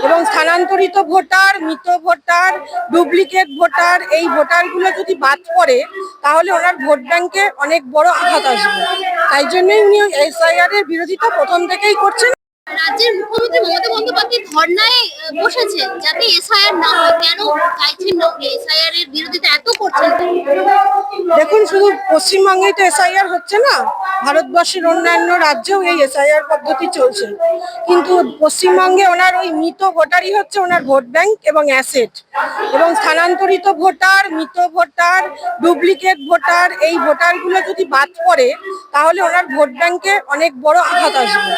এবং স্থানান্তরিত ভোটার, মৃত ভোটার, ডুপ্লিকেট ভোটার, এই ভোটারগুলো যদি বাদ পড়ে তাহলে ওনার ভোট ব্যাংকে অনেক বড় আঘাত আসবে। তাই জন্যই উনি এসআইআর এর বিরোধিতা প্রথম থেকেই করছেন। রাজ্যের মুখ্যমন্ত্রী মমতা বন্দ্যোপাধ্যায় ধর্নায় বসেছেন যাতে এসআইআর না হয়, কেন চাইছেন না এসআইআর এর বিরোধিতা এত করছেন? দেখুন, শুধু পশ্চিমবঙ্গেই তো এসআইআর হচ্ছে না, ভারতবর্ষের অন্যান্য রাজ্যেও এই এসআইআর পদ্ধতি চলছে। কিন্তু পশ্চিমবঙ্গে ওনার ওই মৃত ভোটারই হচ্ছে ওনার ভোট ব্যাংক এবং অ্যাসেট। এবং স্থানান্তরিত ভোটার, মৃত ভোটার, ডুপ্লিকেট ভোটার, এই ভোটারগুলো যদি বাদ পড়ে তাহলে ওনার ভোট ব্যাংকে অনেক বড় আঘাত আসবে।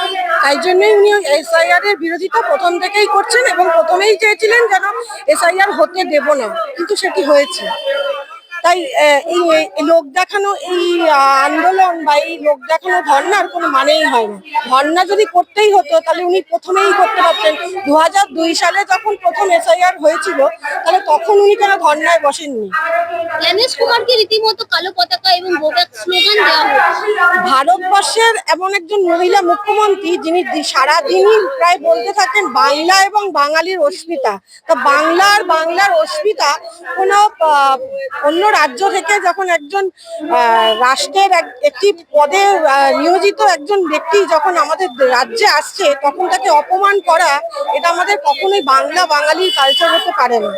তাই জন্যই উনি এসআইআর এর বিরোধিতা প্রথম থেকেই করছেন এবং প্রথমেই চেয়েছিলেন যেন এসআইআর হতে দেব না, কিন্তু সেটি হয়েছে। তাই এই লোক দেখানো এই আন্দোলন বা এই লোক দেখানো ধর্নার কোনো মানেই হয় না। ধর্না যদি করতেই হতো তাহলে উনি প্রথমেই করতে পারতেন। 2002 সালে যখন প্রথম এসআইআর হয়েছিল তাহলে তখন উনি কেন ধর্নায় বসেননি? জ্ঞানেশ কুমারকে রীতিমতো কালো পতাকা এবং গোব্যাক স্লোগান দেওয়া হচ্ছে। ভারতবর্ষের এমন একজন মহিলা মুখ্যমন্ত্রী যিনি সারাদিনই প্রায় বলতে থাকেন বাংলা এবং বাঙালির অস্মিতা। তো বাংলার অস্মিতা কোনো অন্য রাজ্য থেকে যখন একজন রাষ্ট্রের একটি পদে নিয়োজিত একজন ব্যক্তি যখন আমাদের রাজ্যে আসছে তখন তাকে অপমান করা, এটা আমাদের কখনোই বাংলা বাঙালির কালচার হতে পারে না।